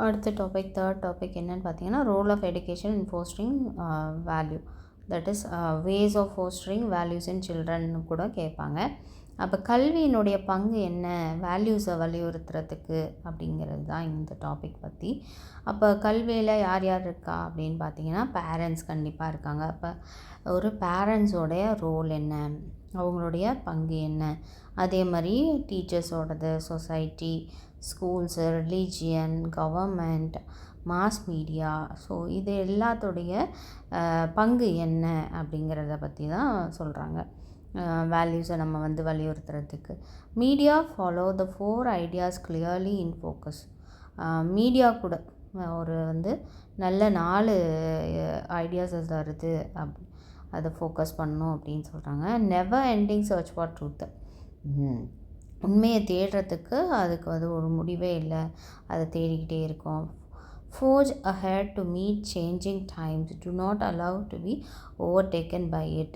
அடுத்த topic third topic என்னன்னு பார்த்தீங்கன்னா role of education in fostering value, that is ways of fostering values in children கூட கேட்பாங்க. அப்போ கல்வியினுடைய பங்கு என்ன வேல்யூஸை வலியுறுத்துறதுக்கு அப்படிங்கிறது தான் இந்த டாபிக் பற்றி. அப்போ கல்வியில் யார் யார் இருக்கா அப்படின்னு பார்த்தீங்கன்னா பேரண்ட்ஸ் கண்டிப்பாக இருக்காங்க. அப்போ ஒரு பேரண்ட்ஸோடைய ரோல் என்ன, அவங்களுடைய பங்கு என்ன, அதே மாதிரி டீச்சர்ஸோடது, society, schools, religion, government, mass media, so இது எல்லாத்துடைய பங்கு என்ன அப்படிங்கிறத பற்றி தான் சொல்கிறாங்க. வேல்யூஸை நம்ம வந்து வலியுறுத்துறதுக்கு media follow the 4 ideas clearly in focus. Media கூட ஒரு வந்து நல்ல 4 ஐடியாஸ் வருது அதை ஃபோக்கஸ் பண்ணணும் அப்படின்னு சொல்கிறாங்க. Never ending search for truth, உண்மையை தேடுறதுக்கு அதுக்கு வந்து ஒரு முடிவே இல்லை, அதை தேடிக்கிட்டே இருக்கோம். forge ahead to meet changing times, do not allow to be overtaken by it.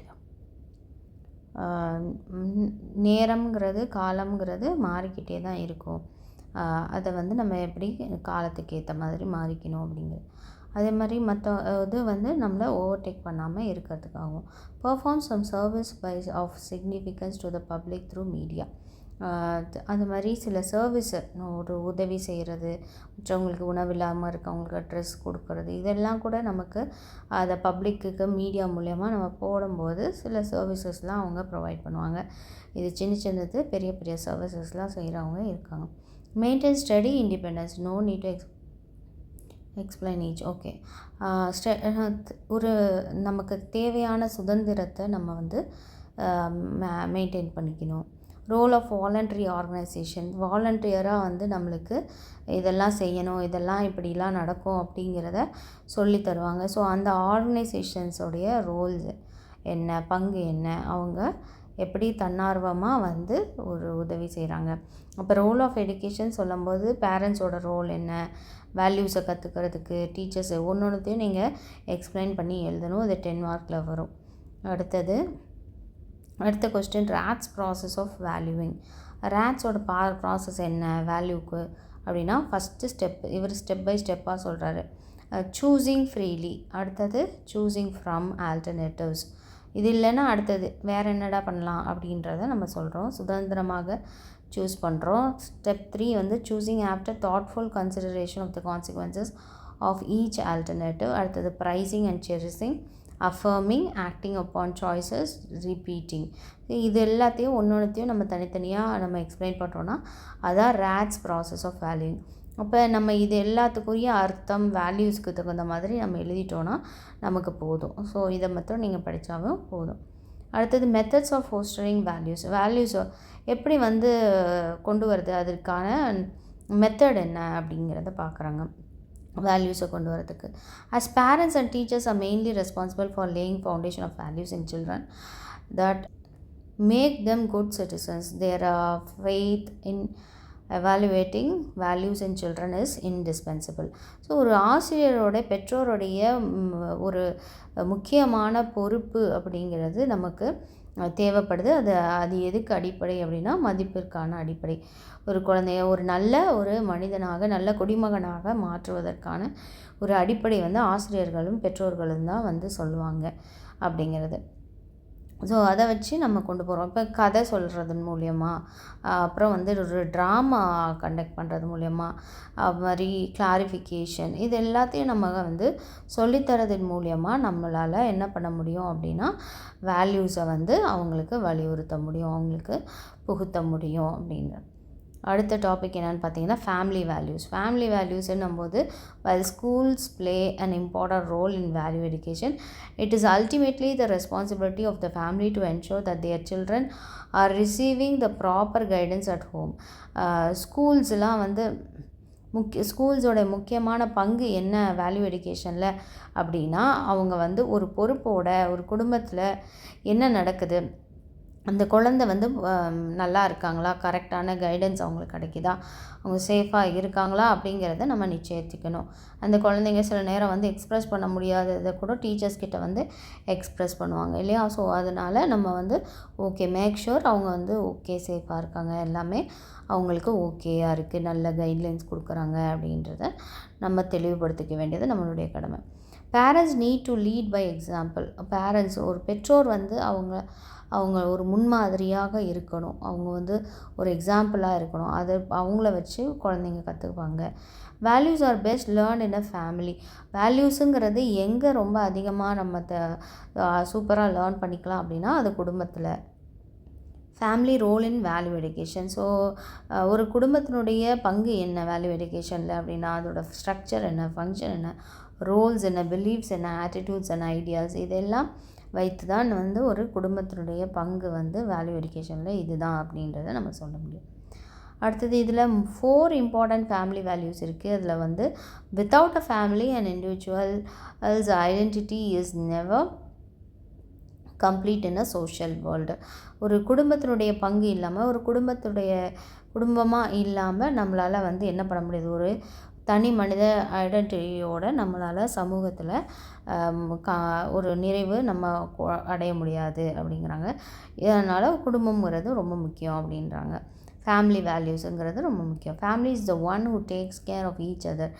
நேரம்ங்கிறது காலம்ங்கிறது மாறிக்கிட்டே தான் இருக்கும், அதை வந்து நம்ம எப்படி காலத்துக்கு ஏற்ற மாதிரி மாறிக்கணும் அப்படிங்கிறது. அதே மாதிரி மற்ற இது வந்து நம்மளை ஓவர்டேக் பண்ணாமல் இருக்கிறதுக்காகவும். Perform some service by of significance to the public through media, அது மாதிரி சில சர்வீஸு, ஒரு உதவி செய்கிறது, மற்றவங்களுக்கு உணவு இல்லாமல் இருக்கவங்களுக்கு ட்ரெஸ் கொடுக்கறது, இதெல்லாம் கூட நமக்கு அதை பப்ளிக்கு மீடியா மூலயமா நம்ம போடும்போது சில சர்வீசஸ்லாம் அவங்க ப்ரொவைட் பண்ணுவாங்க. இது சின்ன சின்னது பெரிய பெரிய சர்வீசஸ்லாம் செய்கிறவங்க இருக்காங்க. Maintain study independence, no need to explain each. Okay, ஒரு நமக்கு தேவையான சுதந்திரத்தை நம்ம வந்து மெயின்டைன் பண்ணிக்கணும். ரோல் ஆஃப் வாலண்டரி ஆர்கனைசேஷன், வாலண்டியராக வந்து நம்மளுக்கு இதெல்லாம் செய்யணும், இதெல்லாம் இப்படிலாம் நடக்கும் அப்படிங்கிறத சொல்லி தருவாங்க. ஸோ அந்த ஆர்கனைசேஷன்ஸோடைய ரோல்ஸ் என்ன, பங்கு என்ன, அவங்க எப்படி தன்னார்வமாக வந்து ஒரு உதவி செய்கிறாங்க. அப்போ ரோல் ஆஃப் எஜுகேஷன் சொல்லும்போது பேரண்ட்ஸோட ரோல் என்ன, வேல்யூஸை கற்றுக்கிறதுக்கு டீச்சர்ஸ் ஒன்றொன்றுத்தையும் நீங்கள் எக்ஸ்பிளைன் பண்ணி எழுதணும். இது 10 மார்க்கில் வரும். அடுத்த question, Raths process of valuing. ரேட்ஸோட ப்ராசஸ் என்ன வேல்யூக்கு அப்படின்னா, ஃபஸ்ட்டு ஸ்டெப் இவர் ஸ்டெப் பை ஸ்டெப்பாக சொல்கிறாரு. சூஸிங் ஃப்ரீலி, அடுத்தது சூஸிங் ஃப்ரம் ஆல்டர்னேட்டிவ்ஸ், இது இல்லைன்னா அடுத்தது வேறு என்னடா பண்ணலாம் அப்படின்றத நம்ம சொல்கிறோம். சுதந்திரமாக சூஸ் பண்ணுறோம். ஸ்டெப் 3 வந்து choosing after thoughtful consideration of the consequences of each alternative, அடுத்தது prizing and cherishing, affirming, acting upon choices, repeating. இது எல்லாத்தையும் ஒன்றொன்றுத்தையும் நம்ம தனித்தனியாக நம்ம எக்ஸ்பிளைன் பண்ணுறோன்னா அதான் ரேட்ஸ் ப்ராசஸ் ஆஃப் வேல்யூவிங். அப்போ நம்ம இது எல்லாத்துக்குரிய அர்த்தம் வேல்யூஸ்க்கு தகுந்த மாதிரி நம்ம எழுதிட்டோன்னா நமக்கு போதும். ஸோ இதை மட்டும் நீங்கள் படித்தாலும் போதும். அடுத்தது மெத்தட்ஸ் ஆஃப் ஃபோஸ்டரிங் வேல்யூஸ். வேல்யூஸை எப்படி வந்து கொண்டு வருது, அதற்கான மெத்தட் என்ன அப்படிங்கிறத பார்க்குறாங்க. வேல்யூஸை கொண்டு வரதுக்கு as parents and teachers are mainly responsible for laying foundation of values in children that make them good citizens. Their faith in evaluating values in children is indispensable. So ஒரு ஆசிரியரோட பெற்றோருடைய ஒரு முக்கியமான பொறுப்பு அப்படிங்கிறது நமக்கு தேவைப்படுது. அது எதுக்கு அடிப்படை அப்படின்னா மதிப்பிற்கான அடிப்படை. ஒரு குழந்தைய ஒரு நல்ல ஒரு மனிதனாக, நல்ல குடிமகனாக மாற்றுவதற்கான ஒரு அடிப்படை வந்து ஆசிரியர்களும் பெற்றோர்களும் தான் வந்து சொல்லுவாங்க அப்படிங்கிறது. ஸோ அதை வச்சு நம்ம கொண்டு போகிறோம். இப்போ கதை சொல்கிறதன் மூலயமா, அப்புறம் வந்து ஒரு ட்ராமா கண்டக்ட் பண்ணுறது மூலயமா, அது மாதிரி கிளாரிஃபிகேஷன், இது எல்லாத்தையும் நம்ம வந்து சொல்லித்தரதன் மூலயமா நம்மளால் என்ன பண்ண முடியும் அப்படின்னா வேல்யூஸை வந்து அவங்களுக்கு வலியுறுத்த முடியும், அவங்களுக்கு புகுத்த முடியும் அப்படின்ற. அடுத்த டாபிக் என்னென்னு பார்த்தீங்கன்னா ஃபேமிலி வேல்யூஸ். ஃபேமிலி வேல்யூஸ்ன்னும் போது while schools play an important role in value education, it is ultimately the responsibility of the family to ensure that their children are receiving the proper guidance at home. ஸ்கூல்ஸ்லாம் வந்து ஸ்கூல்ஸோட முக்கியமான பங்கு என்ன value எஜுகேஷனில் அப்படின்னா, அவங்க வந்து ஒரு பொறுப்போட ஒரு குடும்பத்தில் என்ன நடக்குது, அந்த குழந்தை வந்து நல்லா இருக்காங்களா, கரெக்டான கைடன்ஸ் அவங்களுக்கு கிடைக்குதா, அவங்க சேஃபாக இருக்காங்களா அப்படிங்கிறத நம்ம நிச்சயித்துக்கணும். அந்த குழந்தைங்க சில நேரம் வந்து எக்ஸ்ப்ரெஸ் பண்ண முடியாததை கூட டீச்சர்ஸ் கிட்ட வந்து எக்ஸ்ப்ரெஸ் பண்ணுவாங்க இல்லையா? ஸோ அதனால் நம்ம வந்து ஓகே மேக் ஷூர் அவங்க வந்து ஓகே சேஃபாக இருக்காங்க, எல்லாமே அவங்களுக்கு ஓகேயாக இருக்குது, நல்ல கைட்லைன்ஸ் கொடுக்குறாங்க அப்படின்றத நம்ம தெளிவுபடுத்திக்க வேண்டியது நம்மளுடைய கடமை. Parents need to lead by example. Parents ஒரு பெற்றோர் வந்து அவங்க ஒரு முன்மாதிரியாக இருக்கணும். அவங்க வந்து ஒரு எக்ஸாம்பிளாக இருக்கணும். அதை அவங்கள வச்சு குழந்தைங்க கற்றுக்குவாங்க. Values are best learn in a family. வேல்யூஸுங்கிறது எங்கே ரொம்ப அதிகமாக நம்ம சூப்பராக லேர்ன் பண்ணிக்கலாம் அப்படின்னா அது குடும்பத்தில். Family role in value education. So ஒரு குடும்பத்தினுடைய பங்கு என்ன வேல்யூ எஜுகேஷனில் அப்படின்னா அதோட ஸ்ட்ரக்சர் என்ன, ஃபங்க்ஷன் என்ன, ரோல்ஸ் என்ன, பிலீஃப்ஸ் என்ன, ஆட்டிடியூட்ஸ் என்ன, ஐடியாஸ் இதெல்லாம் வைத்து தான் வந்து ஒரு குடும்பத்தினுடைய பங்கு வந்து வேல்யூ எஜுகேஷனில் இதுதான் அப்படின்றத நம்ம சொல்ல முடியும். அடுத்தது இதில் 4 இம்பார்ட்டண்ட் ஃபேமிலி வேல்யூஸ் இருக்குது. அதில் வந்து without a family and individuals identity is never complete in a social world. ஒரு குடும்பத்தினுடைய பங்கு இல்லாமல், ஒரு குடும்பமாக இல்லாமல் நம்மளால் வந்து என்ன பண்ண முடியாது, ஒரு தனி மனித ஐடென்டிட்டியோடு நம்மளால் சமூகத்தில் ஒரு நிறைவு நம்ம அடைய முடியாது அப்படிங்கிறாங்க. இதனால் குடும்பங்கிறது ரொம்ப முக்கியம் அப்படின்றாங்க. ஃபேமிலி வேல்யூஸுங்கிறது ரொம்ப முக்கியம். Family is the one who takes care of each other.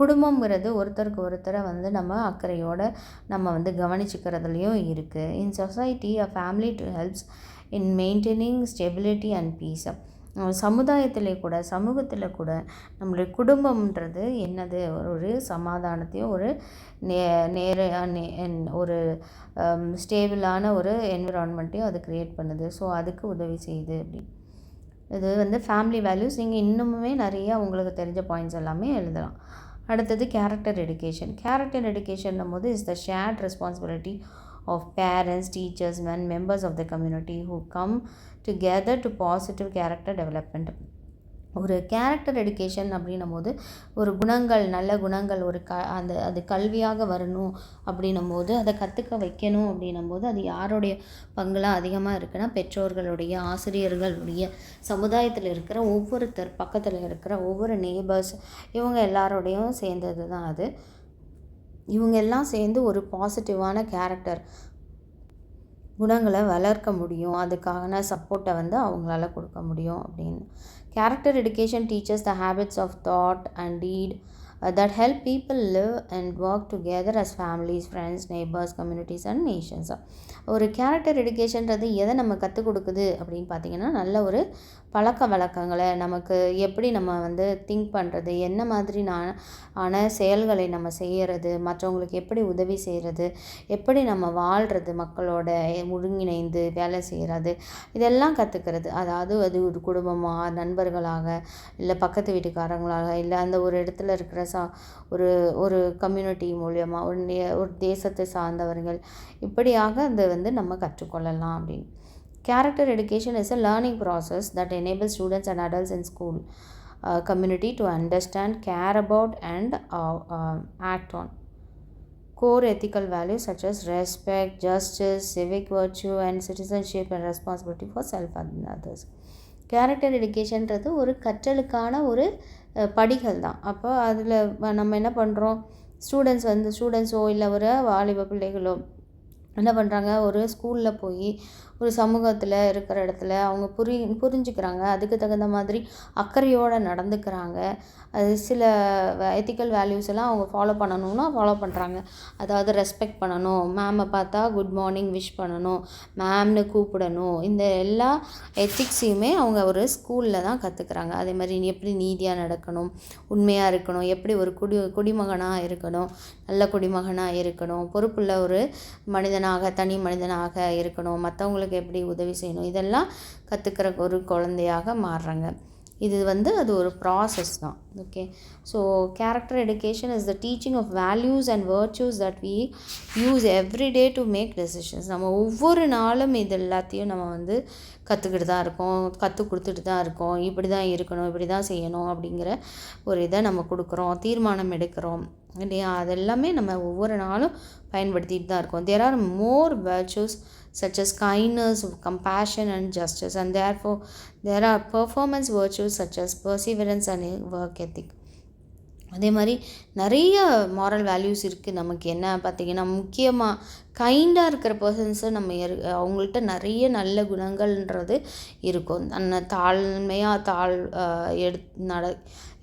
குடும்பங்கிறது ஒருத்தருக்கு ஒருத்தரை வந்து நம்ம அக்கறையோடு நம்ம வந்து கவனிச்சுக்கிறதுலையும் இருக்குது. In society a family to helps in maintaining stability and peace. சமூகத்தில் கூட நம்மளுடைய குடும்பம்ன்றது என்னது, ஒரு சமாதானத்தையும் ஒரு ஒரு ஸ்டேபிளான ஒரு என்விரான்மெண்ட்டையும் அது க்ரியேட் பண்ணுது. ஸோ அதுக்கு உதவி செய்யுது அப்படி. இது வந்து ஃபேமிலி வேல்யூஸ். நீங்கள் இன்னுமே நிறையா உங்களுக்கு தெரிஞ்ச பாயிண்ட்ஸ் எல்லாமே எழுதலாம். அடுத்தது கேரக்டர் எடுகேஷன். கேரக்டர் எடுகேஷன்னும் போது is the shared responsibility of parents, teachers and members of the community who come together to positive character development. ஒரு கேரக்டர் எடுகேஷன் அப்படின்னும் போது ஒரு குணங்கள், நல்ல குணங்கள் ஒரு அது கல்வியாக வரணும் அப்படின்னும் போது, அதை கற்றுக்க வைக்கணும் அப்படின்னும் போது அது யாருடைய பங்குலாம் அதிகமாக இருக்குன்னா பெற்றோர்களுடைய, ஆசிரியர்களுடைய, சமுதாயத்தில் இருக்கிற ஒவ்வொருத்தர், பக்கத்தில் இருக்கிற ஒவ்வொரு நெய்பர்ஸ், இவங்க எல்லாரோடையும் சேர்ந்தது தான் அது. இவங்க எல்லாம் சேர்ந்து ஒரு பாசிட்டிவான கேரக்டர் குணங்களை வளர்க்க முடியும், அதுக்கான சப்போர்ட்டை வந்து அவங்களால கொடுக்க முடியும் அப்படின்னு. Character education teachers the habits of thought and deed that help people live and work together as families, friends, neighbors, communities and nations. ஒரு கேரக்டர் எடுகேஷன்றது எதை நம்ம கற்றுக் கொடுக்குது அப்படின்னு பார்த்தீங்கன்னா, நல்ல ஒரு பழக்க வழக்கங்களை, நமக்கு எப்படி நம்ம வந்து திங்க் பண்ணுறது, என்ன மாதிரி ஆன செயல்களை நம்ம செய்கிறது, மற்றவங்களுக்கு எப்படி உதவி செய்கிறது, எப்படி நம்ம வாழ்கிறது, மக்களோட ஒருங்கிணைந்து வேலை செய்கிறது, இதெல்லாம் கற்றுக்கிறது. அதாவது அது ஒரு குடும்பமாக, நண்பர்களாக, இல்லை பக்கத்து வீட்டுக்காரங்களாக, இல்லை அந்த ஒரு இடத்துல இருக்கிற ஒரு கம்யூனிட்டி மூலியமாக, ஒரு தேசத்தை சார்ந்தவர்கள், இப்படியாக அதை வந்து நம்ம கற்றுக்கொள்ளலாம் அப்படின்னு. Character education is a learning process that enables students and adults in school community to understand, care about and act on core ethical values such as respect, justice, civic virtue and citizenship and responsibility for self and others. Character எடுகேஷன்றது ஒரு கற்றலுக்கான ஒரு படிகள் தான். அப்போ அதில் நம்ம என்ன பண்ணுறோம், ஸ்டூடெண்ட்ஸோ இல்லை ஒரு வாலிப பிள்ளைகளோ என்ன பண்ணுறாங்க, ஒரு ஸ்கூலில் போய் ஒரு சமூகத்தில் இருக்கிற இடத்துல அவங்க புரிஞ்சுக்கிறாங்க, அதுக்கு தகுந்த மாதிரி அக்கறையோடு நடந்துக்கிறாங்க. அது சில எத்திக்கல் வேல்யூஸ் எல்லாம் அவங்க ஃபாலோ பண்ணணும்னா ஃபாலோ பண்ணுறாங்க. அதாவது ரெஸ்பெக்ட் பண்ணணும், மேமை பார்த்தா குட் மார்னிங் விஷ் பண்ணணும், மேம்னு கூப்பிடணும், இந்த எல்லா எத்திக்ஸையுமே அவங்க ஒரு ஸ்கூலில் தான் கற்றுக்குறாங்க. அதே மாதிரி எப்படி நீதியாக நடக்கணும், உண்மையாக இருக்கணும், எப்படி ஒரு குடிமகனாக இருக்கணும், நல்ல குடிமகனாக இருக்கணும், பொறுப்புள்ள ஒரு தனி மனிதனாக இருக்கணும், மற்றவங்களுக்கு எப்படி உதவி செய்யணும், இதெல்லாம் கற்றுக்கிற ஒரு குழந்தையாக மாறுறாங்க. இது வந்து அது ஒரு ப்ராசஸ் தான். Okay, so character education is the teaching of values and virtues that we use every day to make decisions. நம்ம ஒவ்வொரு நாளும் இது எல்லாத்தையும் நம்ம வந்து கற்றுக்கிட்டு தான் இருக்கோம், கற்றுக் கொடுத்துட்டு தான் இருக்கோம். இப்படி தான் இருக்கணும், இப்படி தான் செய்யணும் அப்படிங்கிற ஒரு இதை நம்ம கொடுக்குறோம், தீர்மானம் எடுக்கிறோம். இல்லையா? அதெல்லாமே நம்ம ஒவ்வொரு நாளும் பயன்படுத்திட்டு தான் இருக்கோம். There are more virtues such as kindness, compassion and justice, and therefore there are performance virtues such as perseverance and work ethic. அதே மாதிரி நிறைய மாரல் வேல்யூஸ் இருக்குது. நமக்கு என்ன பார்த்திங்கன்னா, முக்கியமாக கைண்டாக இருக்கிற பர்சன்ஸை நம்ம அவங்கள்ட்ட நிறைய நல்ல குணங்கள்ன்றது இருக்கும். தாழ்மையாக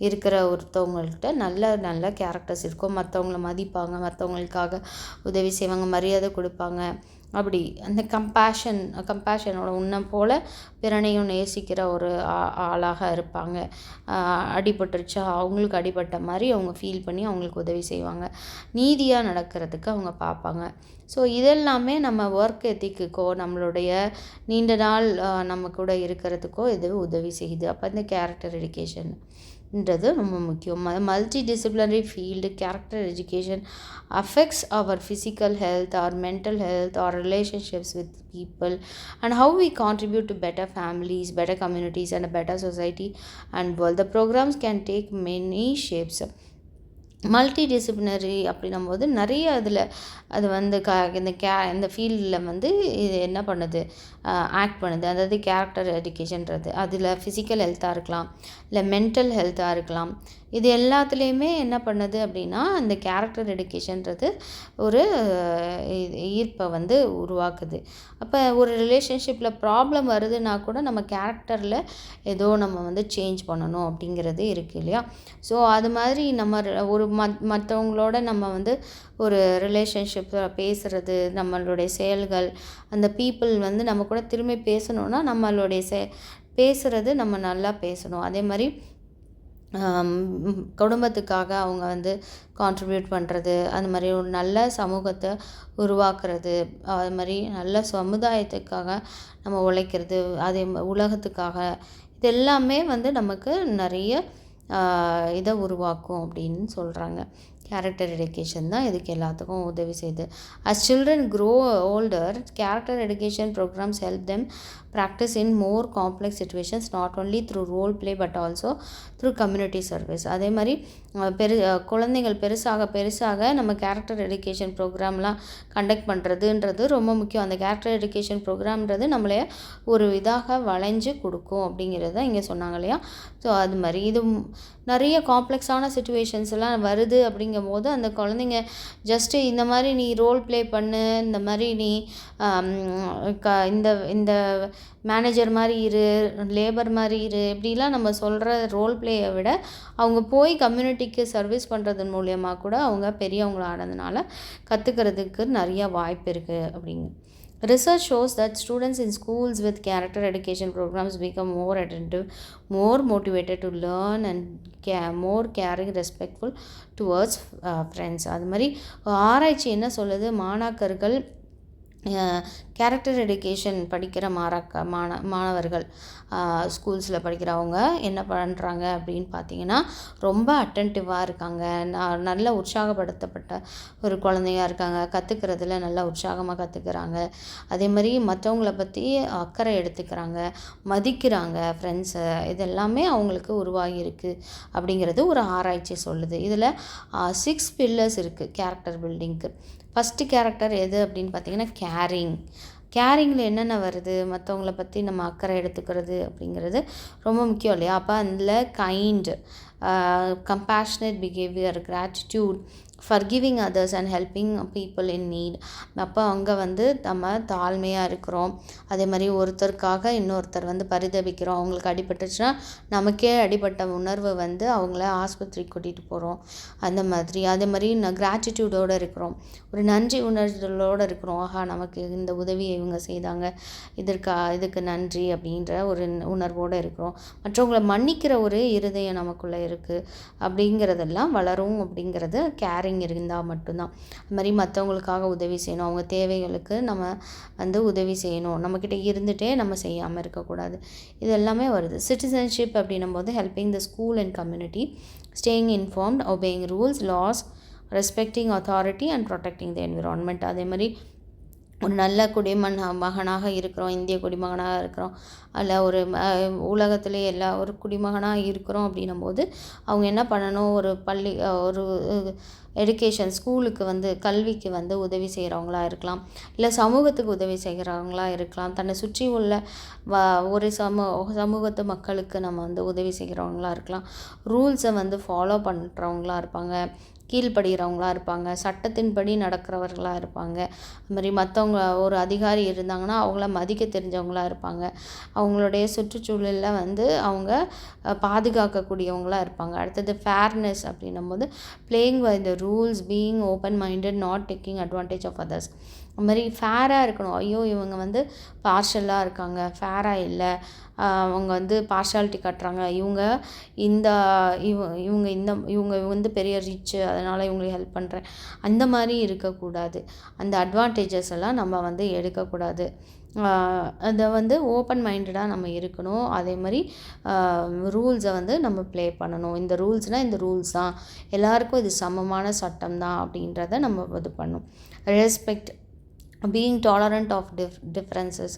இருக்கிற ஒருத்தவங்கள்ட்ட நல்ல நல்ல கேரக்டர்ஸ் இருக்கும். மற்றவங்கள மதிப்பாங்க, மற்றவங்களுக்காக உதவி செய்வாங்க, மரியாதை கொடுப்பாங்க. அப்படி அந்த கம்பேஷனோட உன்னை போல் பிறனையும் நேசிக்கிற ஒரு ஆளாக இருப்பாங்க. அடிபட்டுருச்சா அவங்களுக்கு அடிபட்ட மாதிரி அவங்க ஃபீல் பண்ணி அவங்களுக்கு உதவி செய்வாங்க. நீதியாக நடக்கிறதுக்கு அவங்க பார்ப்பாங்க. ஸோ இதெல்லாமே நம்ம ஒர்க் எத்திக்குக்கோ நம்மளுடைய நீண்ட நாள் நம்ம கூட இருக்கிறதுக்கோ இது உதவி செய்யுது. அப்போ இந்த கேரக்டர் எஜுகேஷன்ன்றது ரொம்ப முக்கியம். Multi disciplinary field character education affects our physical health, our mental health, our relationships with people, and how we contribute to better families, better communities, and a better society and world. The programs can take many shapes. Multi disciplinary அப்படின்னும் போது நிறைய அதில் அது வந்து இந்த ஃபீல்டில் வந்து இது என்ன பண்ணுது, ஆக்ட் பண்ணுது. அதாவது கேரக்டர் எஜுகேஷன்றது அதில் ஃபிசிக்கல் ஹெல்த்தாக இருக்கலாம், இல்லை மென்டல் ஹெல்த்தாக இருக்கலாம். இது எல்லாத்துலேயுமே என்ன பண்ணுது அப்படின்னா இந்த கேரக்டர் எஜுகேஷன்றது ஒரு ஈர்ப்பை வந்து உருவாக்குது. அப்போ ஒரு ரிலேஷன்ஷிப்பில் ப்ராப்ளம் வருதுன்னா கூட நம்ம கேரக்டரில் ஏதோ நம்ம வந்து சேஞ்ச் பண்ணணும் அப்படிங்கிறது இருக்குது இல்லையா? ஸோ அது மாதிரி நம்ம ஒரு மற்றவங்களோட நம்ம வந்து ஒரு ரிலேஷன்ஷிப்பில் பேசுகிறது, நம்மளுடைய செயல்கள், அந்த பீப்புள் வந்து நம்ம கூட திரும்பி பேசணுன்னா நம்மளுடைய பேசுகிறது நம்ம நல்லா பேசணும். அதே மாதிரி குடும்பத்துக்காக அவங்க வந்து கான்ட்ரிபியூட் பண்ணுறது, அந்த மாதிரி ஒரு நல்ல சமூகத்தை உருவாக்குறது, அது மாதிரி நல்ல சமுதாயத்துக்காக நம்ம உழைக்கிறது, அதே உலகத்துக்காக, இது எல்லாமே வந்து நமக்கு நிறைய இதை உருவாக்கும் அப்படின்னு சொல்கிறாங்க. கேரக்டர் எஜுகேஷன் தான் இதுக்கு எல்லாத்துக்கும் உதவி செய்யுது. As children grow older, character education programs help them practice in more complex situations, not only through role play but also through community service. அதே மாதிரி குழந்தைகள் பெருசாக நம்ம கேரக்டர் எஜுகேஷன் ப்ரோக்ராம்லாம் கண்டக்ட் பண்ணுறதுன்றது ரொம்ப முக்கியம். அந்த கேரக்டர் எஜுகேஷன் ப்ரோக்ராம்ன்றது நம்மளே ஒரு இதாக வளைஞ்சு கொடுக்கும் அப்படிங்கிறத இங்கே சொன்னாங்க இல்லையா? ஸோ அது மாதிரி இது நிறைய காம்ப்ளெக்ஸான சுச்சுவேஷன்ஸ் எல்லாம் வருது அப்படிங்கும் போது அந்த குழந்தைங்க ஜஸ்ட்டு இந்த மாதிரி நீ ரோல் ப்ளே பண்ணு, இந்த மாதிரி நீ இந்த மேனேஜர் மாதிரி இரு, லேபர் மாதிரி இரு, இப்படிலாம் நம்ம சொல்கிற ரோல் ப்ளேயை விட அவங்க போய் கம்யூனிட்டிக்கு சர்வீஸ் பண்ணுறதன் மூலியமாக கூட அவங்க பெரியவங்களானதுனால கற்றுக்கிறதுக்கு நிறைய வாய்ப்பு இருக்குது அப்படிங்க. Research shows that students in schools with character education programs become more attentive, more motivated to learn and more caring, respectful towards friends. அது மாதிரி ஆராய்ச்சி என்ன சொல்லுது, மாணாக்கர்கள் கேரக்டர் எஜுகேஷன் படிக்கிற மாணவர்கள் ஸ்கூல்ஸில் படிக்கிறவங்க என்ன பண்ணுறாங்க அப்படின்னு பார்த்தீங்கன்னா ரொம்ப அட்டென்டிவாக இருக்காங்க, நல்ல உற்சாகப்படுத்தப்பட்ட ஒரு குழந்தையாக இருக்காங்க, கற்றுக்கிறதுல நல்லா உற்சாகமாக கற்றுக்கிறாங்க. அதே மாதிரி மற்றவங்கள பற்றி அக்கறை எடுத்துக்கிறாங்க, மதிக்கிறாங்க ஃப்ரெண்ட்ஸை. இதெல்லாமே அவங்களுக்கு உருவாகியிருக்கு அப்படிங்கிறது ஒரு ஆராய்ச்சி சொல்லுது. இதில் 6 பில்லர்ஸ் இருக்குது கேரக்டர் பில்டிங்க்கு. ஃபஸ்ட்டு கேரக்டர் எது அப்படின்னு பார்த்தீங்கன்னா கேரிங்கில் என்னென்ன வருது, மற்றவங்கள பற்றி நம்ம அக்கறை எடுத்துக்கிறது அப்படிங்கிறது ரொம்ப முக்கியம் இல்லையா? அப்போ அதில் kind, compassionate behaviour, gratitude, forgiving others and helping people in NEET. அப்போ அங்கே வந்து நம்ம தாழ்மையாக இருக்கிறோம், அதே மாதிரி ஒருத்தருக்காக இன்னொருத்தர் வந்து பரிதபிக்கிறோம். அவங்களுக்கு அடிபட்டுச்சுன்னா நமக்கே அடிபட்ட உணர்வு வந்து அவங்கள ஆஸ்பத்திரிக்கு கூட்டிகிட்டு போகிறோம். அந்த மாதிரி அதே மாதிரி கிராட்டிடியூடோடு இருக்கிறோம், ஒரு நன்றி உணர்தலோடு இருக்கிறோம். ஆஹா, நமக்கு இந்த உதவியை இவங்க செய்தாங்க, இதுக்கு நன்றி அப்படின்ற ஒரு உணர்வோடு இருக்கிறோம். மற்றவங்களை மன்னிக்கிற ஒரு இருதயம் நமக்குள்ளே இருக்குது அப்படிங்கிறதெல்லாம் வளரும். அப்படிங்கிறது கேரிங் இருந்தால் மட்டும்தான். அது மாதிரி மற்றவங்களுக்காக உதவி செய்யணும், அவங்க தேவைகளுக்கு நம்ம வந்து உதவி செய்யணும், நம்மக்கிட்ட இருந்துகிட்டே நம்ம செய்யாமல் இருக்கக்கூடாது. இது எல்லாமே வருது. சிட்டிசன்ஷிப் அப்படின்னும் போது helping the school and community, staying informed, obeying rules, laws, respecting authority and protecting the environment. அதே மாதிரி ஒரு நல்ல மகனாக இருக்கிறோம், இந்திய குடிமகனாக இருக்கிறோம், அல்ல ஒரு உலகத்திலே எல்லா ஒரு குடிமகனாக இருக்கிறோம் அப்படின்னும்போது அவங்க என்ன பண்ணணும், ஒரு ஒரு எடுகேஷன் ஸ்கூலுக்கு கல்விக்கு உதவி செய்கிறவங்களா இருக்கலாம், இல்லை சமூகத்துக்கு உதவி செய்கிறவங்களா இருக்கலாம், தன்னை சுற்றி உள்ள ஒரு சமூகத்து மக்களுக்கு நம்ம உதவி செய்கிறவங்களா இருக்கலாம், ரூல்ஸை ஃபாலோ பண்ணுறவங்களா இருப்பாங்க, கீழ்ப்படுகிறவங்களா இருப்பாங்க, சட்டத்தின்படி நடக்கிறவர்களாக இருப்பாங்க. அதுமாதிரி மற்றவங்க ஒரு அதிகாரி இருந்தாங்கன்னா அவங்கள மதிக்க தெரிஞ்சவங்களாக இருப்பாங்க, அவங்களுடைய சுற்றுச்சூழலில் அவங்க பாதுகாக்கக்கூடியவங்களாக இருப்பாங்க. அடுத்தது ஃபேர்னஸ் அப்படின்னும்போது playing by the rules, being open minded, not taking advantage of others. அது மாதிரி ஃபேராக இருக்கணும். ஐயோ இவங்க பார்ஷலாக இருக்காங்க, ஃபேராக இல்லை, அவங்க பார்ஷாலிட்டி காட்டுறாங்க, இந்த இவங்க பெரிய ரிச்சு அதனால் இவங்களுக்கு ஹெல்ப் பண்ணுறேன், அந்த மாதிரி இருக்கக்கூடாது. அந்த அட்வான்டேஜஸ் எல்லாம் நம்ம எடுக்கக்கூடாது. அதை ஓப்பன் மைண்டடாக நம்ம இருக்கணும். அதே மாதிரி ரூல்ஸை நம்ம ப்ளே பண்ணணும். இந்த ரூல்ஸ்னால் இந்த ரூல்ஸ் தான், எல்லாருக்கும் இது சமமான சட்டம் தான் அப்படின்றத நம்ம இது பண்ணணும். Respect, being tolerant of differences,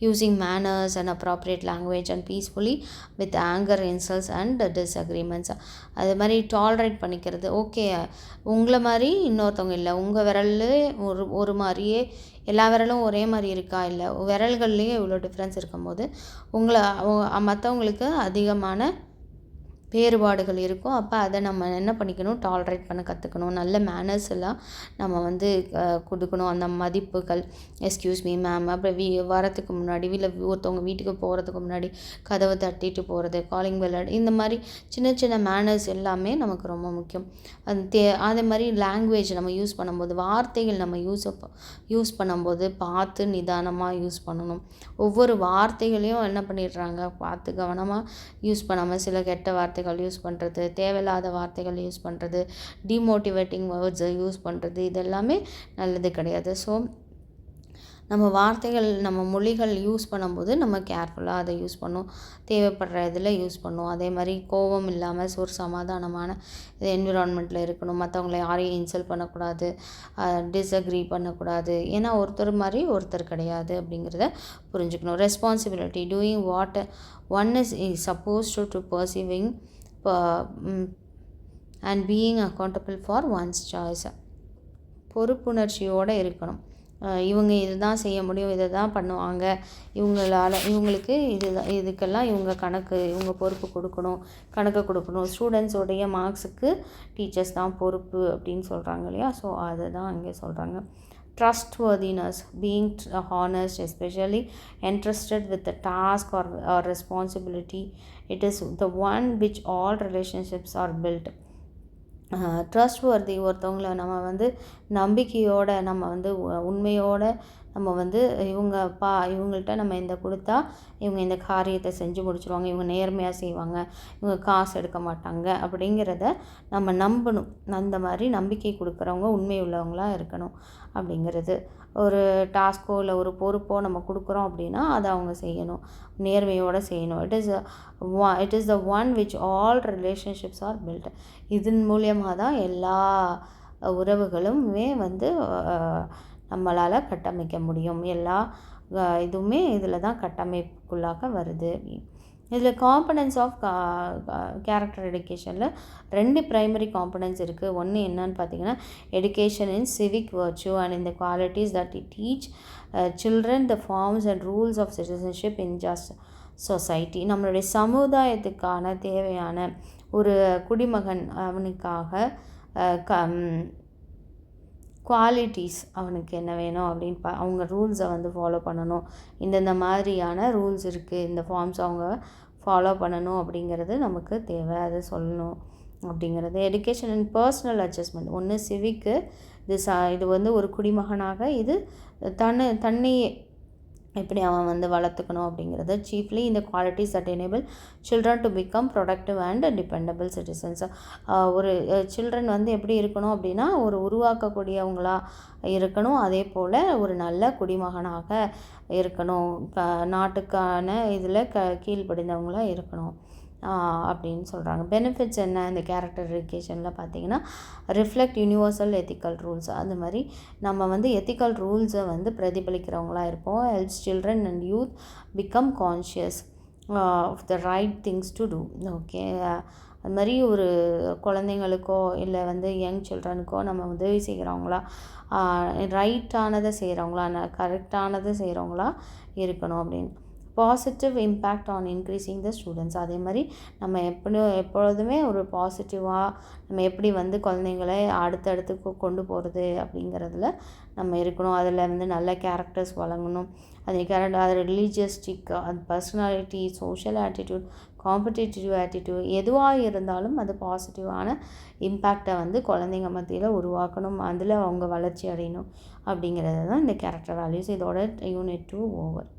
using manners and appropriate language and peacefully with anger, insults and disagreements. அது மாதிரி டாலரேட் பண்ணிக்கிறது. ஓகே உங்களை மாதிரி இன்னொருத்தவங்க இல்லை, உங்கள் விரல் ஒரு மாதிரியே எல்லா விரலும் ஒரே மாதிரி இருக்கா, இல்லை விரல்கள்லேயே இவ்வளோ டிஃப்ரென்ஸ் இருக்கும்போது மற்றவங்களுக்கு அதிகமான வேறுபாடுகள் இருக்கும். அப்போ அதை நம்ம என்ன பண்ணிக்கணும், டாலரேட் பண்ண கற்றுக்கணும். நல்ல மேனர்ஸ் எல்லாம் நம்ம கொடுக்கணும். அந்த மதிப்புகள், எஸ்கியூஸ் மீ மேம், அப்புறம் வரத்துக்கு முன்னாடி இல்லை ஒருத்தவங்க வீட்டுக்கு போகிறதுக்கு முன்னாடி கதவை தட்டிட்டு போகிறது, காலிங் பெல், இந்த மாதிரி சின்ன சின்ன மேனர்ஸ் எல்லாமே நமக்கு ரொம்ப முக்கியம். அதே மாதிரி லாங்குவேஜ் நம்ம யூஸ் பண்ணும்போது, வார்த்தைகள் நம்ம யூஸ் பண்ணும்போது பார்த்து நிதானமாக யூஸ் பண்ணணும். ஒவ்வொரு வார்த்தைகளையும் என்ன பண்ணிடுறாங்க, பார்த்து கவனமாக யூஸ் பண்ணாமல் சில கெட்ட வார்த்தைகள் யூஸ் பண்ணுறது, தேவையில்லாத வார்த்தைகள் யூஸ் பண்ணுறது, டிமோட்டிவேட்டிங் வேர்ட்ஸை யூஸ் பண்ணுறது, இதெல்லாமே நல்லது கிடையாது. ஸோ நம்ம வார்த்தைகள் நம்ம மொழிகள் யூஸ் பண்ணும்போது நம்ம கேர்ஃபுல்லாக அதை யூஸ் பண்ணணும், தேவைப்படுற இதில் யூஸ் பண்ணணும். அதே மாதிரி கோபம் இல்லாமல் ஒரு சமாதானமான என்விரான்மெண்ட்டில் இருக்கணும். மற்றவங்களை யாரையும் இன்சல்ட் பண்ணக்கூடாது, டிஸ்அக்ரி பண்ணக்கூடாது. ஏன்னா ஒருத்தர் மாதிரி ஒருத்தர் கிடையாது அப்படிங்கிறத புரிஞ்சுக்கணும். Responsibility, doing what one is supposed to perceiving and being accountable for one's choice. பொறுப்புணர்ச்சியோடு இருக்கணும். இவங்க இதுதான் செய்ய முடியும், இதை தான் பண்ணுவாங்க, இவங்களுக்கு இதுக்கெல்லாம் இவங்க பொறுப்பு கொடுக்கணும், கணக்கு கொடுக்கணும். ஸ்டூடெண்ட்ஸோடைய மார்க்ஸுக்கு டீச்சர்ஸ் தான் பொறுப்பு அப்படின்னு சொல்கிறாங்க இல்லையா. ஸோ அதை தான் இங்கே சொல்கிறாங்க. Trustworthiness, being honest, especially entrusted with the task or responsibility, it is the one which all relationships are built. Trustworthy, ஒருத்தவங்கள நம்ம நம்பிக்கையோடு நம்ம உண்மையோடு நம்ம இவங்கள்ட்ட நம்ம கொடுத்தா இவங்க இந்த காரியத்தை செஞ்சு முடிச்சுருவாங்க, இவங்க நேர்மையாக செய்வாங்க, இவங்க காசு எடுக்க மாட்டாங்க அப்படிங்கிறத நம்ம நம்பணும். அந்த மாதிரி நம்பிக்கை கொடுக்குறவங்க உண்மை உள்ளவங்களாக இருக்கணும் அப்படிங்கிறது. ஒரு டாஸ்க்கோ இல்லை ஒரு பொறுப்போ நம்ம கொடுக்குறோம் அப்படின்னா அதை அவங்க செய்யணும், நேர்மையோடு செய்யணும். It is the one which all relationships are built. இதன் மூலியமாக தான் எல்லா உறவுகளுமே நம்மளால் கட்டமைக்க முடியும். எல்லா இதுவுமே இதில் தான் கட்டமைப்புக்குள்ளாக வருது. இதில் காம்பனன்ட்ஸ் ஆஃப் கேரக்டர் எடுகேஷனில் 2 ப்ரைமரி காம்பனன்ட்ஸ் இருக்குது. ஒன்று என்னன்னு பார்த்தீங்கன்னா, education in civic virtue and இந்த qualities that it teach children the forms and rules of citizenship in just society. நம்மளுடைய சமுதாயத்துக்கான தேவையான ஒரு குடிமகன் அவனுக்காக குவாலிட்டிஸ் அவனுக்கு என்ன வேணும் அப்படின்னு அவங்க ரூல்ஸை ஃபாலோ பண்ணணும். இந்தந்த மாதிரியான ரூல்ஸ் இருக்குது, இந்த ஃபார்ம்ஸ் அவங்க ஃபாலோ பண்ணணும் அப்படிங்கிறது நமக்கு தேவை, அதை சொல்லணும் அப்படிங்கிறது. Education and personal adjustment. ஒன்று சிவிக்கு, இது ஒரு குடிமகனாக இது தன்னையே எப்படி அவன் வளர்த்துக்கணும் அப்படிங்கிறது. சீஃப்லி இந்த qualities that enable children to become productive and dependable citizens. ஒரு சில்ட்ரன் எப்படி இருக்கணும் அப்படின்னா ஒரு உருவாக்கக்கூடியவங்களாக இருக்கணும், அதே போல் ஒரு நல்ல குடிமகனாக இருக்கணும், நாட்டுக்கான இதில் கீழ்ப்படிந்தவங்களாக இருக்கணும் அப்படின்னு சொல்கிறாங்க. பெனிஃபிட்ஸ் என்ன இந்த கேரக்டர் எஜுகேஷனில் பார்த்தீங்கன்னா, ரிஃப்ளெக்ட் யூனிவர்சல் எத்திக்கல் ரூல்ஸ். அது மாதிரி நம்ம வந்து எத்திக்கல் ரூல்ஸை வந்து பிரதிபலிக்கிறவங்களா இருப்போம். Helps children and youth become conscious of the right things to do. Okay, அது மாதிரி ஒரு குழந்தைங்களுக்கோ இல்லை வந்து யங் சில்ட்ரனுக்கோ நம்ம உதவி செய்கிறவங்களா, ரைட்டானதை செய்கிறவங்களா, கரெக்டானதை செய்கிறவங்களா இருக்கணும் அப்படின்னு. Positive impact on increasing the students. அதே மாதிரி நம்ம எப்பொழுதுமே ஒரு பாசிட்டிவாக நம்ம எப்படி வந்து குழந்தைங்களை அடுத்தடுத்துக்கு கொண்டு போகிறது அப்படிங்கிறதுல நம்ம இருக்கணும். அதில் வந்து நல்ல கேரக்டர்ஸ் வழங்கணும். அது ரிலீஜியஸ்டிக், அது personality, social attitude, competitive attitude, எதுவாக இருந்தாலும் அது பாசிட்டிவான இம்பேக்டை வந்து குழந்தைங்க மத்தியில் உருவாக்கணும். அதில் அவங்க வளர்ச்சி அடையணும் அப்படிங்கிறது தான் இந்த கேரக்டர் வேல்யூஸ். இதோட யூனிட் 2 ஓவர்.